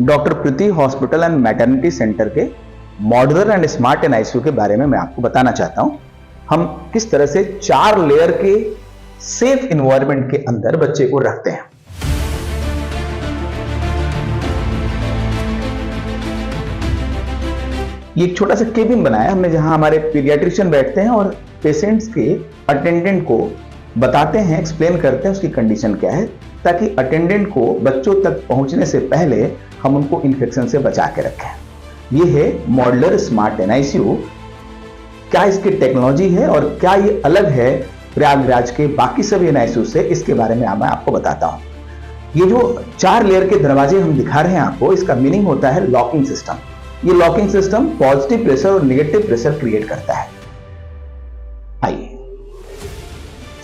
Doctor Preeti hospital and maternity centre के modular and smart NICU के बारे में मैं आपको बताना चाहता हूं। हम किस तरह से 4 लेयर के सेफ इन्वायरमेंट के अंदर बच्चे को रखते हैं। ये एक छोटा सा केबिन बनाया हमने, जहां हमारे पीडियाट्रिशियन बैठते हैं और पेशेंट्स के अटेंडेंट को बताते हैं, एक्सप्लेन करते हैं उसकी कंडीशन क्या है, ताकि अटेंडेंट को बच्चों तक पहुंचने से पहले हम उनको इन्फेक्शन से बचा के रखें। ये है मॉड्यूलर स्मार्ट एनआईसीयू। क्या इसकी टेक्नोलॉजी है और क्या ये अलग है प्रयागराज के बाकी सभी एनआईसीयू से, इसके बारे में मैं आपको बताता हूं। ये जो 4 लेयर के दरवाजे हम दिखा रहे हैं आपको, इसका मीनिंग होता है लॉकिंग सिस्टम। ये लॉकिंग सिस्टम पॉजिटिव प्रेशर और नेगेटिव प्रेशर क्रिएट करता है। आइए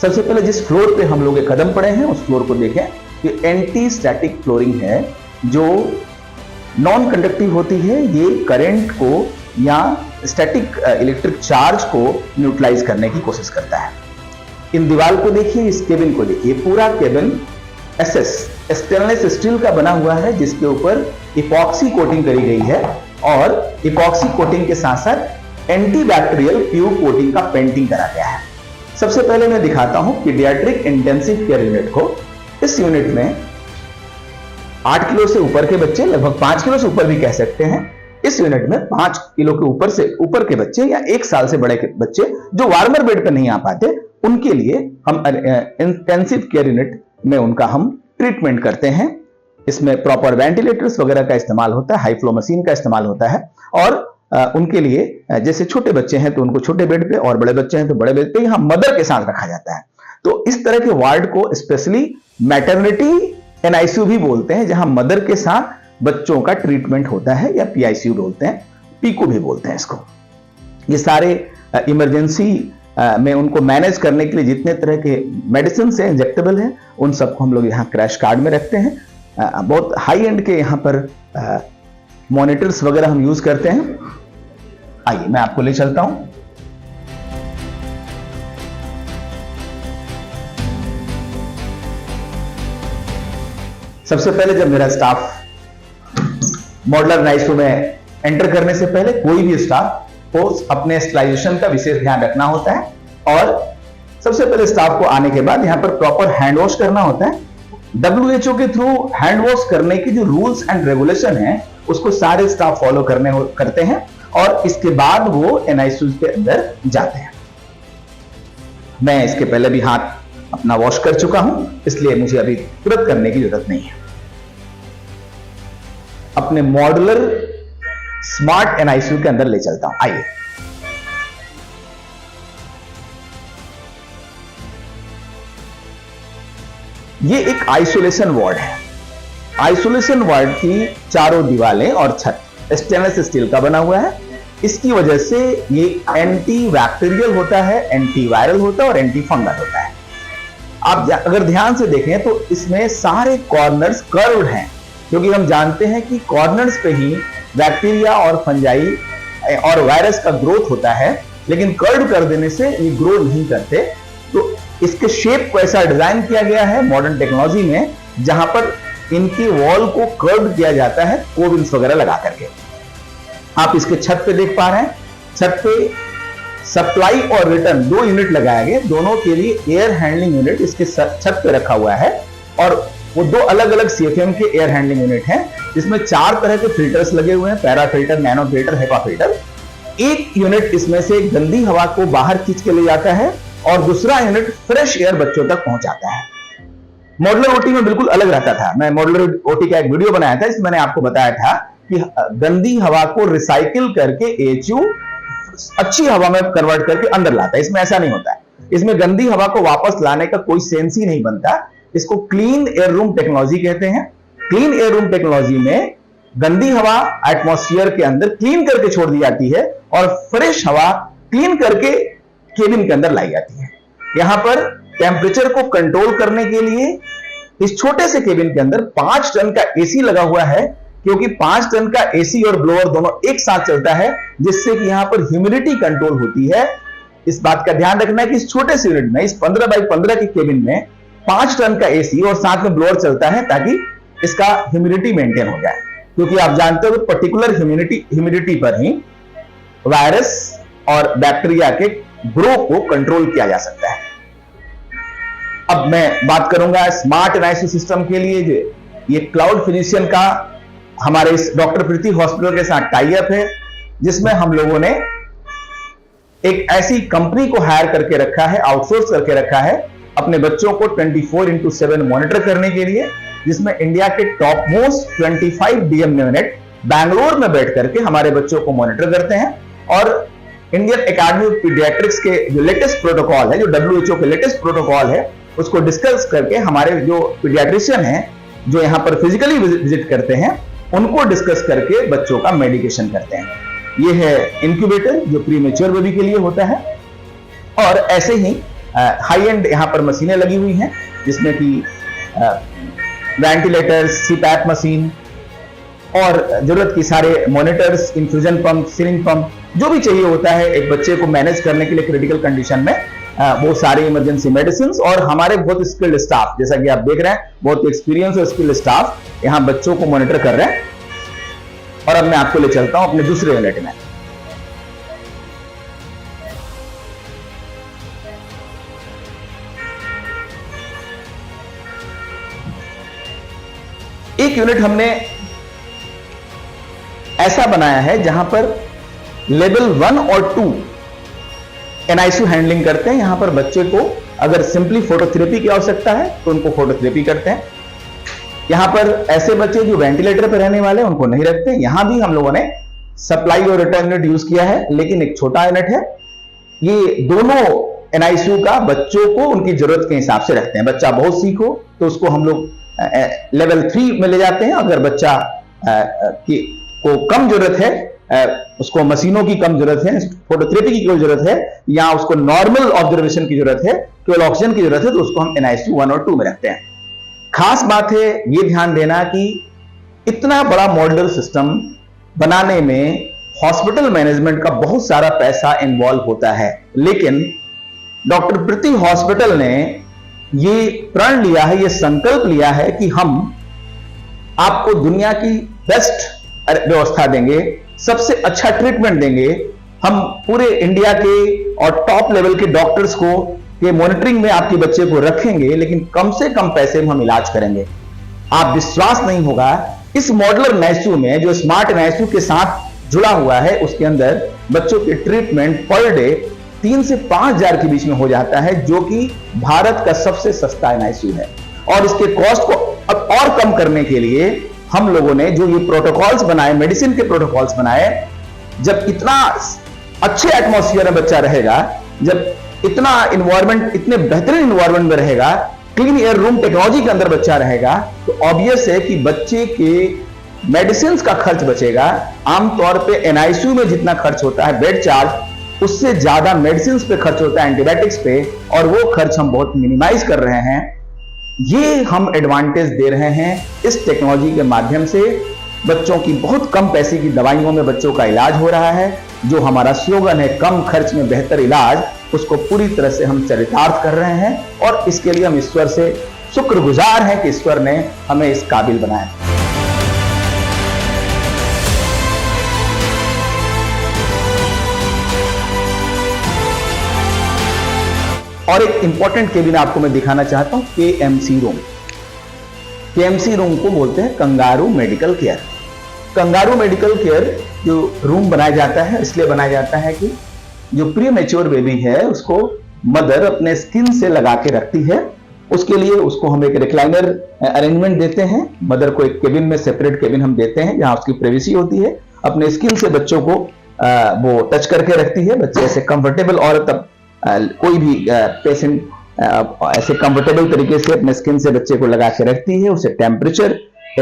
सबसे पहले जिस फ्लोर पे हम लोग कदम पड़े हैं उस फ्लोर को देखें। ये एंटी स्टैटिक फ्लोरिंग है जो नॉन कंडक्टिव होती है। ये करंट को या स्टैटिक इलेक्ट्रिक चार्ज को न्यूट्रलाइज करने की कोशिश करता है। इन दीवार को देखिए, इस केबिन को देखिए। पूरा केबिन स्टेनलेस स्टील का बना हुआ है, जिसके ऊपर इपॉक्सी कोटिंग करी गई है और इपॉक्सी कोटिंग के साथ साथ एंटी बैक्टीरियल ट्यूब कोटिंग का पेंटिंग करा गया है। सबसे पहले मैं दिखाता हूं पीडियाट्रिक इंटेंसिव केयर यूनिट को। इस यूनिट में 8 किलो से ऊपर के बच्चे, लगभग 5 किलो से ऊपर भी कह सकते हैं। इस यूनिट में 5 किलो के ऊपर के बच्चे या 1 साल से बड़े के बच्चे जो वार्मर बेड पे नहीं आ पाते, उनके लिए हम इंटेंसिव केयर यूनिट में उनका हम ट्रीटमेंट करते हैं। इसमें प्रॉपर वेंटिलेटर्स वगैरह का इस्तेमाल होता है, हाई फ्लो मशीन का इस्तेमाल होता है और उनके लिए जैसे छोटे बच्चे हैं तो उनको छोटे बेड पे और बड़े बच्चे हैं तो बड़े बेड पे, यहां मदर के साथ रखा जाता है। तो इस तरह के वार्ड को स्पेशली मैटरनिटी एनआईसीयू भी बोलते हैं, जहां मदर के साथ बच्चों का ट्रीटमेंट होता है, या पीआईसीयू बोलते हैं, पीकू भी बोलते हैं इसको। ये सारे इमरजेंसी में उनको मैनेज करने के लिए जितने तरह के मेडिसिन है, इंजेक्टेबल है, उन सबको हम लोग यहाँ क्रैश कार्ड में रखते हैं। बहुत हाई एंड के यहाँ पर मॉनिटर्स वगैरह हम यूज करते हैं। आइए मैं आपको ले चलता हूं। सबसे पहले जब मेरा स्टाफ मॉड्यूलर एनआईसीयू में एंटर करने से पहले कोई भी स्टाफ को अपने स्टरलाइजेशन का विशेष ध्यान रखना होता है और सबसे पहले स्टाफ को आने के बाद यहां पर प्रॉपर हैंड वॉश करना होता है। WHO के थ्रू हैंड वॉश करने की जो रूल्स एंड रेगुलेशन है उसको सारे स्टाफ फॉलो करते हैं और इसके बाद वो एनआईसीयू के अंदर जाते हैं। मैं इसके पहले भी हाथ अपना वॉश कर चुका हूं, इसलिए मुझे अभी तुरंत करने की जरूरत नहीं है। अपने मॉड्यूलर स्मार्ट एनआईसीयू के अंदर ले चलता हूं। आइए ये एक आइसोलेशन वार्ड है। आइसोलेशन वार्ड की चारों दीवारें और छत स्टेनलेस स्टील का बना हुआ है। इसकी वजह से ये एंटी बैक्टीरियल होता है, एंटी वायरल होता है और एंटी फंगल होता है। आप अगर ध्यान से देखें तो इसमें सारे कॉर्नर्स कर्व्ड हैं, क्योंकि हम जानते हैं कि कॉर्नर्स पे ही बैक्टीरिया और फंजाई और वायरस का ग्रोथ होता है, लेकिन कर्व कर देने से ये ग्रो नहीं करते। तो इसके शेप को ऐसा डिजाइन किया गया है मॉडर्न टेक्नोलॉजी में, जहां पर इनकी वॉल को कर्व किया जाता है कोविल्स वगैरह लगा करके। आप इसके छत पे देख पा रहे हैं, छत पे सप्लाई और रिटर्न 2 यूनिट लगाए गए। दोनों के लिए एयर हैंडलिंग यूनिट इसके छत पे रखा हुआ है और वो 2 अलग अलग सीएफएम के एयर हैंडलिंग यूनिट हैं, जिसमें 4 तरह के फिल्टर्स लगे हुए हैं, para filter, nano filter, HEPA filter. एक यूनिट इसमें से गंदी हवा को बाहर खींच के ले जाता है और दूसरा यूनिट फ्रेश एयर बच्चों तक पहुंचाता है। मॉड्यूलर ओटी में बिल्कुल अलग रहता था। मैं मॉड्यूलर ओटी का एक वीडियो बनाया था, इसमें मैंने आपको बताया था कि गंदी हवा को रिसाइकिल करके एएचयू अच्छी हवा में कन्वर्ट करके अंदर लाता है। इसमें ऐसा नहीं होता है। इसमें गंदी हवा को वापस लाने का कोई सेंस ही नहीं बनता। इसको क्लीन एयर रूम टेक्नोलॉजी कहते हैं। क्लीन एयर रूम टेक्नोलॉजी में गंदी हवा एटमॉस्फेयर के अंदर क्लीन करके छोड़ दी जाती है और फ्रेश हवा क्लीन करके केबिन के अंदर लाई जाती है। यहां पर टेम्परेचर को कंट्रोल करने के लिए इस छोटे से केबिन के अंदर 5 टन का एसी लगा हुआ है, क्योंकि 5 टन का एसी और ब्लोअर दोनों एक साथ चलता है, जिससे कि यहां पर ह्यूमिडिटी कंट्रोल होती है। इस बात का ध्यान रखना है कि इस छोटे से यूनिट में, इस 15 बाई 15 के केबिन में 5 टन का एसी और साथ में ब्लोअर चलता है, ताकि इसका ह्यूमिडिटी मेंटेन हो जाए। क्योंकि आप जानते हो पर्टिकुलर ह्यूमिडिटी पर ही वायरस और बैक्टीरिया के ग्रो को कंट्रोल किया जा सकता है। अब मैं बात करूंगा स्मार्ट एनआईसीयू सिस्टम के लिए। जो ये क्लाउड फिजिशियन का हमारे इस डॉक्टर प्रीति हॉस्पिटल के साथ टाई अप है, जिसमें हम लोगों ने एक ऐसी कंपनी को हायर करके रखा है, आउटसोर्स करके रखा है अपने बच्चों को 24/7 मॉनिटर करने के लिए, जिसमें इंडिया के top most 25 DM unit Bangalore में बैठ करके हमारे बच्चों को मॉनिटर करते हैं। और इंडियन एकेडमी ऑफ पीडियाट्रिक्स के जो लेटेस्ट प्रोटोकॉल है, जो WHO के लेटेस्ट प्रोटोकॉल है, उसको डिस्कस करके हमारे जो पीडियाट्रिशियन हैं जो यहाँ पर फिजिकली विजिट करते हैं, उनको डिस्कस करके बच्चों का मेडिकेशन करते हैं। ये है इंक्यूबेटर जो प्री मैच्योर बेबी के लिए होता है। और ऐसे ही हाई एंड यहाँ पर मशीनें लगी हुई हैं, जिसमें कि वेंटिलेटर्स, सीपैप मशीन और जरूरत की सारे monitors, infusion pump, syringe pump, जो भी चाहिए होता है एक बच्चे को मैनेज करने के लिए क्रिटिकल कंडीशन में, वो सारे इमरजेंसी मेडिसिन। और हमारे बहुत स्किल्ड स्टाफ, जैसा कि आप देख रहे हैं, बहुत एक्सपीरियंस और स्किल्ड स्टाफ यहाँ बच्चों को मॉनिटर कर रहे हैं। और अब मैं आपको ले चलता हूं अपने दूसरे यूनिट में। एक यूनिट हमने ऐसा बनाया है जहां पर लेवल 1 और 2 एनआईसीयू हैंडलिंग करते हैं। यहां पर बच्चे को अगर सिंपली फोटोथेरेपी की आवश्यकता है तो उनको फोटोथेरेपी करते हैं। यहां पर ऐसे बच्चे जो वेंटिलेटर पर रहने वाले हैं उनको नहीं रखते। यहां भी हम लोगों ने सप्लाई और रिटर्न यूनिट यूज किया है, लेकिन एक छोटा यूनिट है। ये दोनों एनआईसीयू का बच्चों को उनकी जरूरत के हिसाब से रखते हैं। बच्चा बहुत सीख हो तो उसको हम लोग लेवल 3 में ले जाते हैं। अगर बच्चा को कम जरूरत है, उसको मशीनों की कम जरूरत है, फोटोथेरेपी की कोई जरूरत है, या उसको नॉर्मल ऑब्जर्वेशन की जरूरत है, केवल ऑक्सीजन की जरूरत है, तो उसको हम एनआईसीयू 1 और 2 में रखते हैं। खास बात है ये ध्यान देना कि इतना बड़ा मॉड्यूलर सिस्टम बनाने में हॉस्पिटल मैनेजमेंट का बहुत सारा पैसा इन्वॉल्व होता है, लेकिन डॉक्टर प्रीति हॉस्पिटल ने ये प्रण लिया है, ये संकल्प लिया है कि हम आपको दुनिया की बेस्ट व्यवस्था देंगे, सबसे अच्छा ट्रीटमेंट देंगे। हम पूरे इंडिया के और टॉप लेवल के डॉक्टर्स को के मॉनिटरिंग में आपके बच्चे को रखेंगे, लेकिन कम से कम पैसे में हम इलाज करेंगे। आप विश्वास नहीं होगा, इस मॉडुलर एनआईसीयू में जो स्मार्ट एनआईसीयू के साथ जुड़ा हुआ है, उसके अंदर बच्चों के ट्रीटमेंट पर डे 3 से 5 हजार के बीच में हो जाता है, जो कि भारत का सबसे सस्ता एनआईसीयू है। और इसके कॉस्ट को अब और कम करने के लिए हम लोगों ने जो ये प्रोटोकॉल्स बनाए, मेडिसिन के प्रोटोकॉल्स बनाए, जब इतना अच्छे एटमॉस्फेयर में बच्चा रहेगा, जब इतना इन्वायरमेंट, इतने बेहतरीन इन्वायरमेंट में रहेगा, क्लीन एयर रूम टेक्नोलॉजी के अंदर बच्चा रहेगा, तो ऑब्वियस है कि बच्चे के मेडिसिन का खर्च बचेगा। आमतौर पे एनआईसीयू में जितना खर्च होता है बेड चार्ज, उससे ज्यादा मेडिसिन पे खर्च होता है, एंटीबायोटिक्स पे, और वो खर्च हम बहुत मिनिमाइज कर रहे हैं। ये हम एडवांटेज दे रहे हैं इस टेक्नोलॉजी के माध्यम से। बच्चों की बहुत कम पैसे की दवाइयों में बच्चों का इलाज हो रहा है। जो हमारा स्लोगन है कम खर्च में बेहतर इलाज, उसको पूरी तरह से हम चरितार्थ कर रहे हैं, और इसके लिए हम ईश्वर से शुक्रगुजार हैं कि ईश्वर ने हमें इस काबिल बनाया। और एक इंपॉर्टेंट केबिन आपको मैं दिखाना चाहता हूं, केएमसी रूम। केएमसी रूम को बोलते हैं kangaroo medical care. Kangaroo medical care जो रूम बनाया जाता है, इसलिए बनाया जाता है कि जो प्री मैच्योर बेबी है उसको मदर अपने स्किन से लगा के रखती है। उसके लिए उसको हम एक रिक्लाइनर अरेंजमेंट देते हैं। मदर को एक केबिन में, सेपरेट केबिन हम देते हैं जहां उसकी प्राइवेसी होती है। अपने स्किन से बच्चों को वो टच करके रखती है। बच्चे ऐसे कंफर्टेबल, और तब कोई भी पेशेंट ऐसे कंफर्टेबल तरीके से अपने स्किन से बच्चे को लगा के रखती है। उसे टेम्परेचर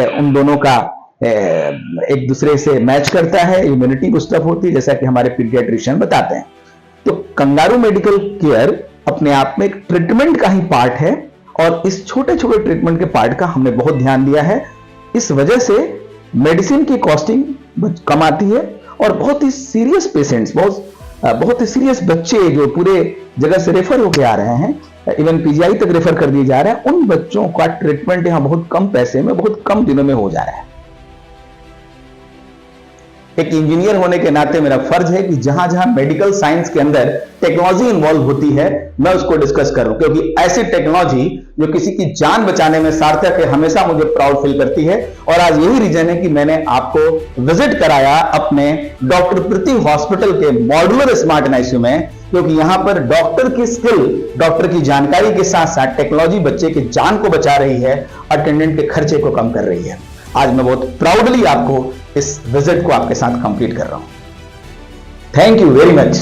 उन दोनों का एक दूसरे से मैच करता है, इम्यूनिटी बूस्टअप होती है, जैसा कि हमारे पीडियाट्रिशियन बताते हैं। तो कंगारू मेडिकल केयर अपने आप में एक ट्रीटमेंट का ही पार्ट है, और इस छोटे छोटे ट्रीटमेंट के पार्ट का हमने बहुत ध्यान दिया है। इस वजह से मेडिसिन की कॉस्टिंग कम आती है, और बहुत ही सीरियस पेशेंट्स, बहुत ही सीरियस बच्चे जो पूरे जगह से रेफर होकर आ रहे हैं, इवन पीजीआई तक रेफर कर दिए जा रहे हैं, उन बच्चों का ट्रीटमेंट यहाँ बहुत कम पैसे में, बहुत कम दिनों में हो जा रहा है। एक इंजीनियर होने के नाते मेरा फर्ज है कि जहां जहां मेडिकल साइंस के अंदर टेक्नोलॉजी इन्वॉल्व होती है मैं उसको डिस्कस करूं, क्योंकि ऐसी टेक्नोलॉजी जो किसी की जान बचाने में सार्थक है हमेशा मुझे प्राउड फील करती है। और आज यही रीजन है कि मैंने आपको विजिट कराया अपने डॉक्टर प्रीति हॉस्पिटल के मॉड्यूलर स्मार्ट एनआईसीयू में, क्योंकि यहां पर डॉक्टर की स्किल, डॉक्टर की जानकारी के साथ साथ टेक्नोलॉजी बच्चे की जान को बचा रही है, अटेंडेंट के खर्चे को कम कर रही है। आज मैं बहुत प्राउडली आपको इस विजिट को आपके साथ कंप्लीट कर रहा हूं। Thank you very much.